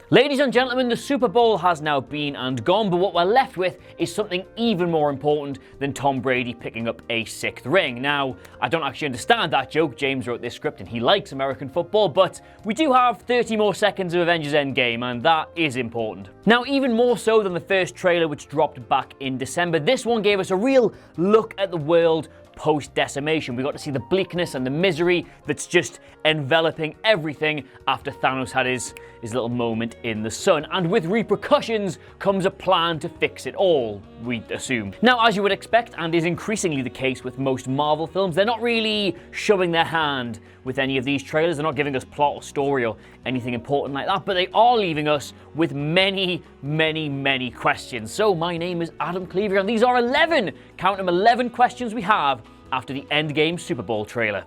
Ladies and gentlemen, the Super Bowl has now been and gone, but what we're left with is something even more important than Tom Brady picking up a 6th ring. Now, I don't actually understand that joke. James wrote this script and he likes American football, but we do have 30 more seconds of Avengers Endgame, and that is important. Now, even more so than the first trailer, which dropped back in December, this one gave us a real look at the world post-decimation. We got to see the bleakness and the misery that's just enveloping everything after Thanos had his little moment in the sun. And with repercussions comes a plan to fix it all, we assume. Now, as you would expect, and is increasingly the case with most Marvel films, they're not really showing their hand with any of these trailers. They're not giving us plot or story or anything important like that, but they are leaving us with many, many, many questions. So my name is Adam Cleaver, and these are 11, count them, 11 questions we have after the Endgame Super Bowl trailer.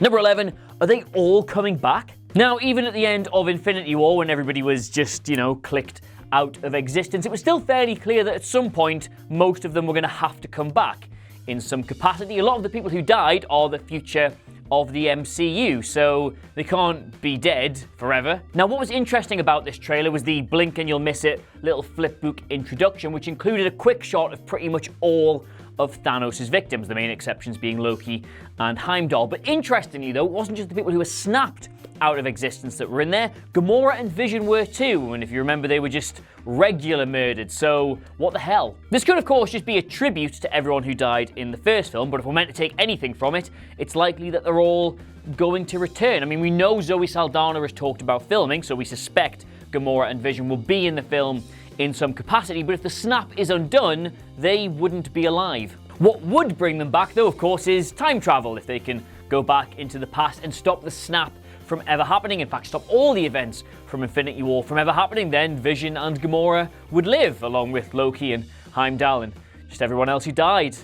Number 11, are they all coming back? Now, even at the end of Infinity War, when everybody was just, clicked out of existence, it was still fairly clear that at some point, most of them were going to have to come back in some capacity. A lot of the people who died are the future of the MCU, so they can't be dead forever. Now, what was interesting about this trailer was the blink and you'll miss it little flipbook introduction, which included a quick shot of pretty much all of Thanos' victims, the main exceptions being Loki and Heimdall. But interestingly, though, it wasn't just the people who were snapped out of existence that were in there. Gamora and Vision were too, and if you remember, they were just regular murdered, so what the hell? This could, of course, just be a tribute to everyone who died in the first film, but if we're meant to take anything from it, it's likely that they're all going to return. I mean, we know Zoe Saldana has talked about filming, so we suspect Gamora and Vision will be in the film in some capacity, but if the snap is undone, they wouldn't be alive. What would bring them back, though, of course, is time travel. If they can go back into the past and stop the snap from ever happening, in fact, stop all the events from Infinity War from ever happening, then Vision and Gamora would live, along with Loki and Heimdall and just everyone else who died.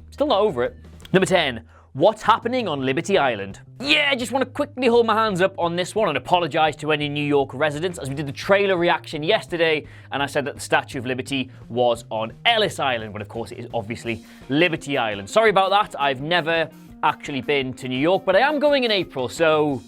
Still not over it. Number 10. What's happening on Liberty Island? Yeah, I just want to quickly hold my hands up on this one and apologise to any New York residents, as we did the trailer reaction yesterday, and I said that the Statue of Liberty was on Ellis Island, when of course it is obviously Liberty Island. Sorry about that, I've never actually been to New York, but I am going in April, so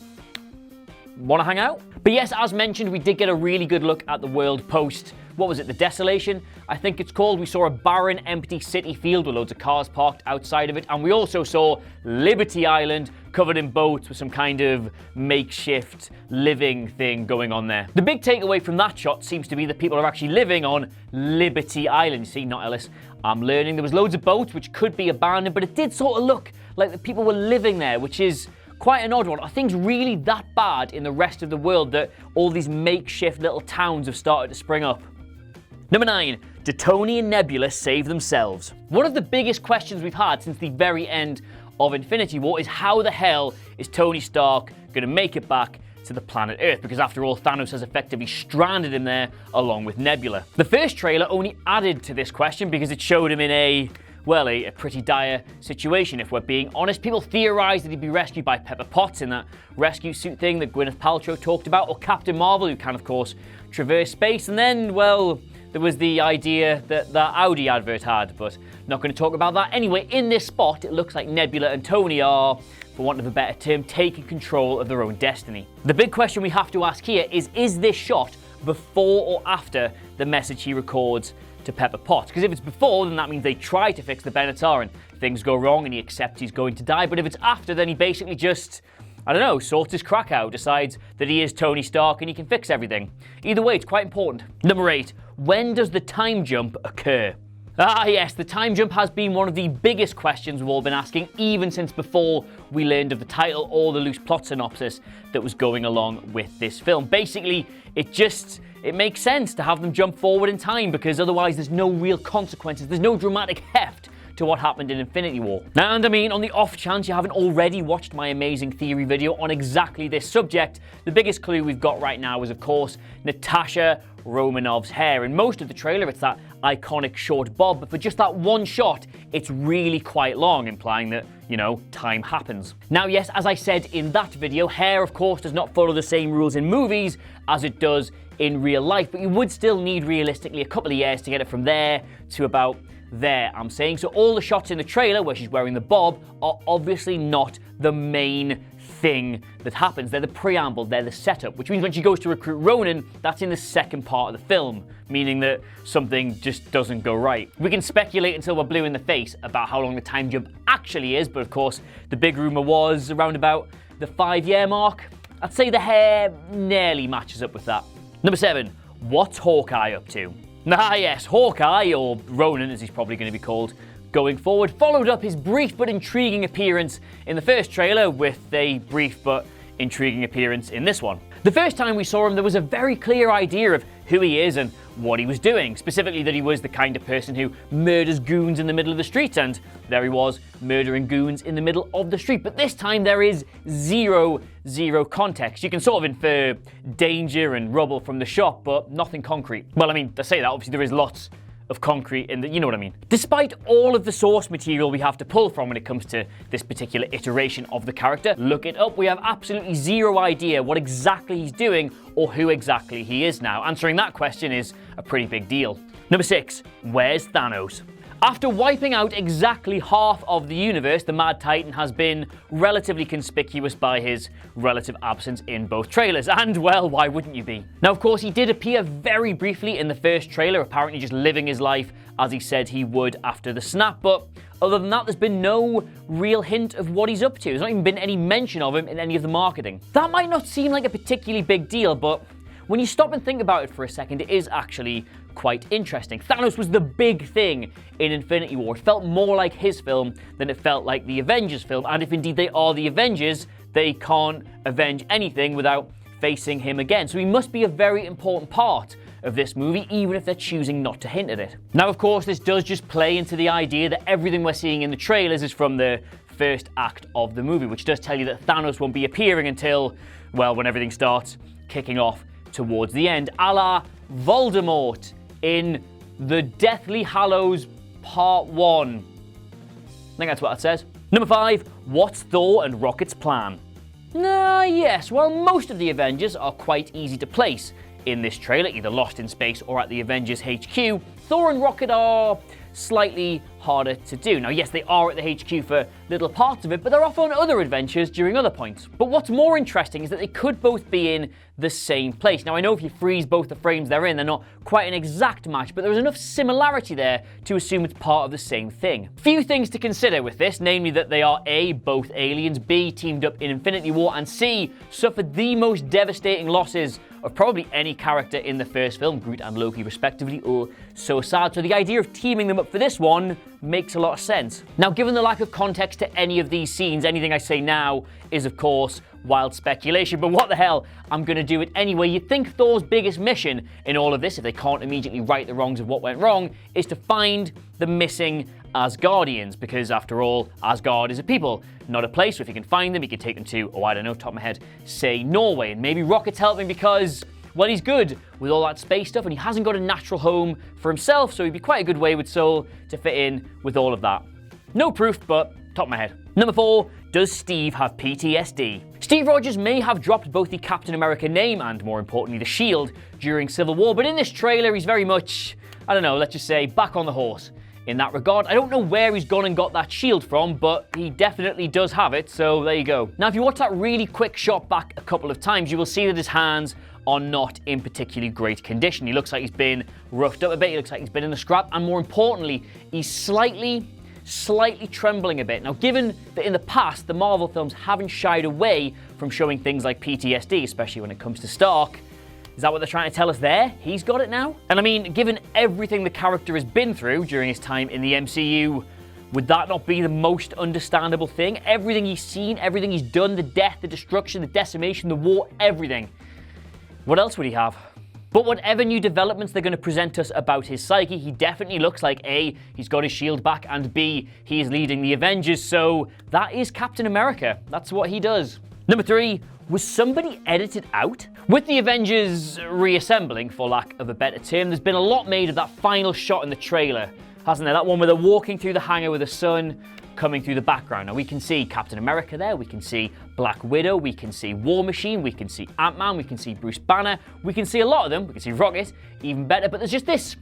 want to hang out? But yes, as mentioned, we did get a really good look at the world post, what was it, the Desolation, I think it's called. We saw a barren, empty city field with loads of cars parked outside of it, and we also saw Liberty Island covered in boats with some kind of makeshift living thing going on there. The big takeaway from that shot seems to be that people are actually living on Liberty Island. You see, not Ellis. I'm learning. There was loads of boats, which could be abandoned, but it did sort of look like the people were living there, which is quite an odd one. Are things really that bad in the rest of the world that all these makeshift little towns have started to spring up? Number 9, do Tony and Nebula save themselves? One of the biggest questions we've had since the very end of Infinity War is how the hell is Tony Stark going to make it back to the planet Earth? Because after all, Thanos has effectively stranded him there along with Nebula. The first trailer only added to this question because it showed him in a pretty dire situation, if we're being honest. People theorised that he'd be rescued by Pepper Potts in that rescue suit thing that Gwyneth Paltrow talked about, or Captain Marvel, who can, of course, traverse space. And then, there was the idea that that Audi advert had, but not going to talk about that. Anyway, in this spot, it looks like Nebula and Tony are, for want of a better term, taking control of their own destiny. The big question we have to ask here is this shot before or after the message he records to Pepper Potts? Because if it's before, then that means they try to fix the Benatar and things go wrong and he accepts he's going to die. But if it's after, then he basically just, sorts his crack out, decides that he is Tony Stark and he can fix everything. Either way, it's quite important. Number 8, when does the time jump occur? Ah yes, the time jump has been one of the biggest questions we've all been asking, even since before we learned of the title or the loose plot synopsis that was going along with this film. Basically, it makes sense to have them jump forward in time, because otherwise there's no real consequences, there's no dramatic heft to what happened in Infinity War. And I mean, on the off chance you haven't already watched my amazing theory video on exactly this subject, the biggest clue we've got right now is, of course, Natasha Romanoff's hair. In most of the trailer, it's that iconic short bob, but for just that one shot, it's really quite long, implying that, time happens. Now, yes, as I said in that video, hair, of course, does not follow the same rules in movies as it does in real life, but you would still need, realistically, a couple of years to get it from there to about there, I'm saying. So all the shots in the trailer where she's wearing the bob are obviously not the main thing that happens. They're the preamble, they're the setup, which means when she goes to recruit Ronan, that's in the second part of the film, meaning that something just doesn't go right. We can speculate until we're blue in the face about how long the time jump actually is, but of course, the big rumor was around about the 5-year mark. I'd say the hair nearly matches up with that. Number 7, what's Hawkeye up to? Ah yes, Hawkeye, or Ronan as he's probably going to be called going forward, followed up his brief but intriguing appearance in the first trailer with a brief but intriguing appearance in this one. The first time we saw him, there was a very clear idea of who he is and what he was doing, specifically that he was the kind of person who murders goons in the middle of the street, and there he was, murdering goons in the middle of the street. But this time there is zero context. You can sort of infer danger and rubble from the shop, but nothing concrete. Well, I mean, to say that, obviously there is lots of concrete in the, you know what I mean. Despite all of the source material we have to pull from when it comes to this particular iteration of the character, look it up, we have absolutely zero idea what exactly he's doing or who exactly he is now. Answering that question is a pretty big deal. Number 6, where's Thanos? After wiping out exactly half of the universe, the Mad Titan has been relatively conspicuous by his relative absence in both trailers, and well, why wouldn't you be? Now, of course, he did appear very briefly in the first trailer, apparently just living his life as he said he would after the snap, but other than that, there's been no real hint of what he's up to. There's not even been any mention of him in any of the marketing. That might not seem like a particularly big deal, but when you stop and think about it for a second, it is actually quite interesting. Thanos was the big thing in Infinity War. It felt more like his film than it felt like the Avengers film, and if indeed they are the Avengers, they can't avenge anything without facing him again. So he must be a very important part of this movie, even if they're choosing not to hint at it. Now, of course, this does just play into the idea that everything we're seeing in the trailers is from the first act of the movie, which does tell you that Thanos won't be appearing until, well, when everything starts kicking off towards the end, a la Voldemort in the Deathly Hallows Part 1. I think that's what it says. Number 5, what's Thor and Rockets' plan? Yes, well, most of the Avengers are quite easy to place in this trailer, either lost in space or at the Avengers HQ. Thor and Rocket are slightly harder to do. Now, yes, they are at the HQ for little parts of it, but they're off on other adventures during other points. But what's more interesting is that they could both be in the same place. Now, I know if you freeze both the frames they're in, they're not quite an exact match, but there's enough similarity there to assume it's part of the same thing. Few things to consider with this, namely that they are A, both aliens, B, teamed up in Infinity War, and C, suffered the most devastating losses of probably any character in the first film, Groot and Loki respectively. Oh, so sad. So the idea of teaming them up for this one makes a lot of sense. Now, given the lack of context to any of these scenes, anything I say now is, of course, wild speculation, but what the hell, I'm going to do it anyway. You'd think Thor's biggest mission in all of this, if they can't immediately right the wrongs of what went wrong, is to find the missing Asgardians, because after all, Asgard is a people, not a place. So if he can find them, he can take them to, oh, I don't know, top of my head, say Norway, and maybe Rocket's helping because, well, he's good with all that space stuff and he hasn't got a natural home for himself, so he'd be quite a good wayward soul to fit in with all of that. No proof, but top of my head. Number 4, does Steve have PTSD? Steve Rogers may have dropped both the Captain America name and, more importantly, the shield during Civil War, but in this trailer he's very much, I don't know, let's just say, back on the horse. In that regard, I don't know where he's gone and got that shield from, but he definitely does have it, so there you go. Now, if you watch that really quick shot back a couple of times, you will see that his hands are not in particularly great condition. He looks like he's been roughed up a bit, he looks like he's been in the scrap, and more importantly, he's slightly trembling a bit. Now, given that in the past, the Marvel films haven't shied away from showing things like PTSD, especially when it comes to Stark, is that what they're trying to tell us there? He's got it now? And I mean, given everything the character has been through during his time in the MCU, would that not be the most understandable thing? Everything he's seen, everything he's done, the death, the destruction, the decimation, the war, everything. What else would he have? But whatever new developments they're going to present us about his psyche, he definitely looks like A, he's got his shield back, and B, he is leading the Avengers, so that is Captain America. That's what he does. Number 3, was somebody edited out? With the Avengers reassembling, for lack of a better term, there's been a lot made of that final shot in the trailer, hasn't there? That one where they're walking through the hangar with the sun coming through the background. Now we can see Captain America there, we can see Black Widow, we can see War Machine, we can see Ant-Man, we can see Bruce Banner, we can see a lot of them, we can see Rocket, even better, but there's just this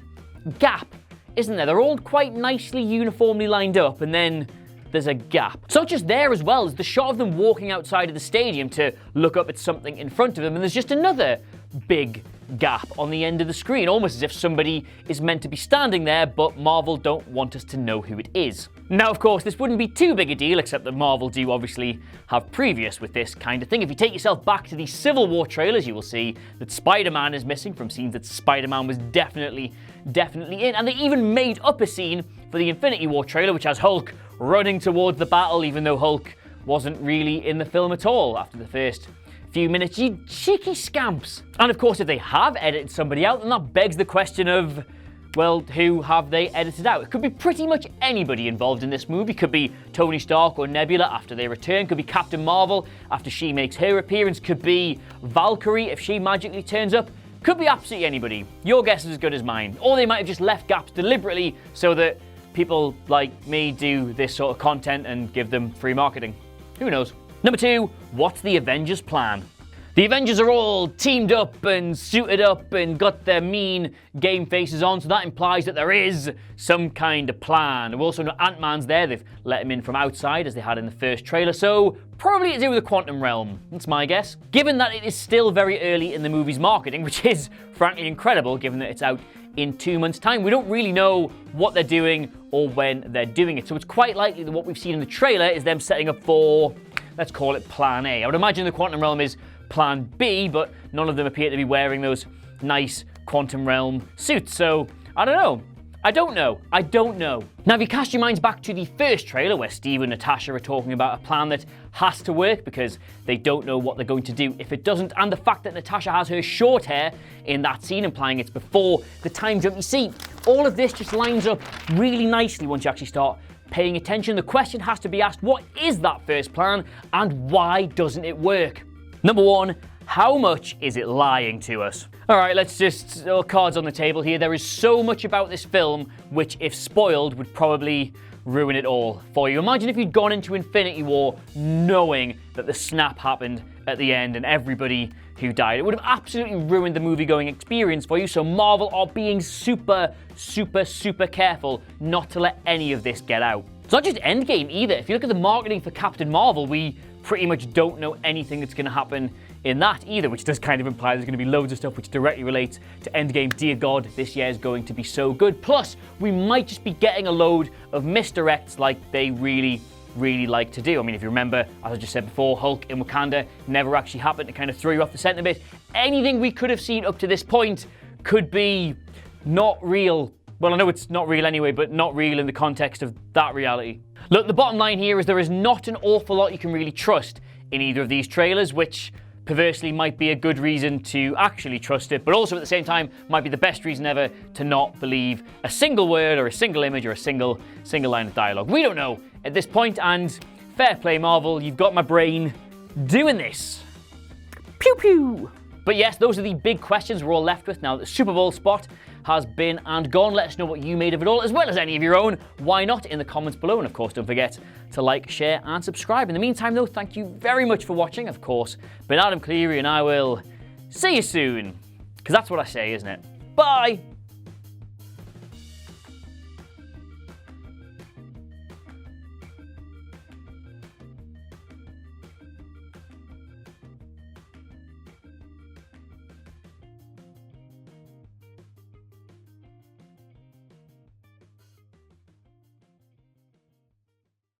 gap, isn't there? They're all quite nicely uniformly lined up, and then there's a gap. It's not just there as well, as the shot of them walking outside of the stadium to look up at something in front of them, and there's just another big gap on the end of the screen, almost as if somebody is meant to be standing there, but Marvel don't want us to know who it is. Now, of course, this wouldn't be too big a deal, except that Marvel do obviously have previous with this kind of thing. If you take yourself back to the Civil War trailers, you will see that Spider-Man is missing from scenes that Spider-Man was definitely in, and they even made up a scene for the Infinity War trailer, which has Hulk running towards the battle, even though Hulk wasn't really in the film at all after the first few minutes. You cheeky scamps. And of course, if they have edited somebody out, then that begs the question of, well, who have they edited out? It could be pretty much anybody involved in this movie. Could be Tony Stark or Nebula after they return. Could be Captain Marvel after she makes her appearance. Could be Valkyrie if she magically turns up. Could be absolutely anybody. Your guess is as good as mine. Or they might have just left gaps deliberately so that people like me do this sort of content and give them free marketing. Who knows? Number 2, what's the Avengers' plan? The Avengers are all teamed up and suited up and got their mean game faces on, so that implies that there is some kind of plan. We also know Ant-Man's there. They've let him in from outside, as they had in the first trailer, so probably to do with the quantum realm. That's my guess. Given that it is still very early in the movie's marketing, which is frankly incredible, given that it's out in 2 months' time, we don't really know what they're doing or when they're doing it. So it's quite likely that what we've seen in the trailer is them setting up for, let's call it Plan A. I would imagine the quantum realm is Plan B, but none of them appear to be wearing those nice quantum realm suits. So, I don't know. I don't know. Now, if you cast your minds back to the first trailer where Steve and Natasha are talking about a plan that has to work because they don't know what they're going to do if it doesn't, and the fact that Natasha has her short hair in that scene, implying it's before the time jump, you see, all of this just lines up really nicely once you actually start paying attention. The question has to be asked, what is that first plan and why doesn't it work? Number 1, how much is it lying to us? All right, let's just, cards on the table here. There is so much about this film which, if spoiled, would probably ruin it all for you. Imagine if you'd gone into Infinity War knowing that the snap happened at the end and everybody who died. It would have absolutely ruined the movie-going experience for you, so Marvel are being super careful not to let any of this get out. It's not just Endgame either. If you look at the marketing for Captain Marvel, we pretty much don't know anything that's going to happen in that either, which does kind of imply there's going to be loads of stuff which directly relates to Endgame. Dear God, this year is going to be so good. Plus, we might just be getting a load of misdirects like they really like to do. I mean, if you remember, as I just said before, Hulk in Wakanda never actually happened, to kind of throw you off the scent a bit. Anything we could have seen up to this point could be not real. Well, I know it's not real anyway, but not real in the context of that reality. Look, the bottom line here is there is not an awful lot you can really trust in either of these trailers, which perversely might be a good reason to actually trust it, but also at the same time might be the best reason ever to not believe a single word or a single image or a single line of dialogue. We don't know at this point, and fair play, Marvel, you've got my brain doing this. Pew pew! But yes, those are the big questions we're all left with now that the Super Bowl spot has been and gone. Let us know what you made of it all, as well as any of your own. Why not, in the comments below? And of course, don't forget to like, share, and subscribe. In the meantime, though, thank you very much for watching. Of course, been Adam Cleary, and I will see you soon. Because that's what I say, isn't it? Bye!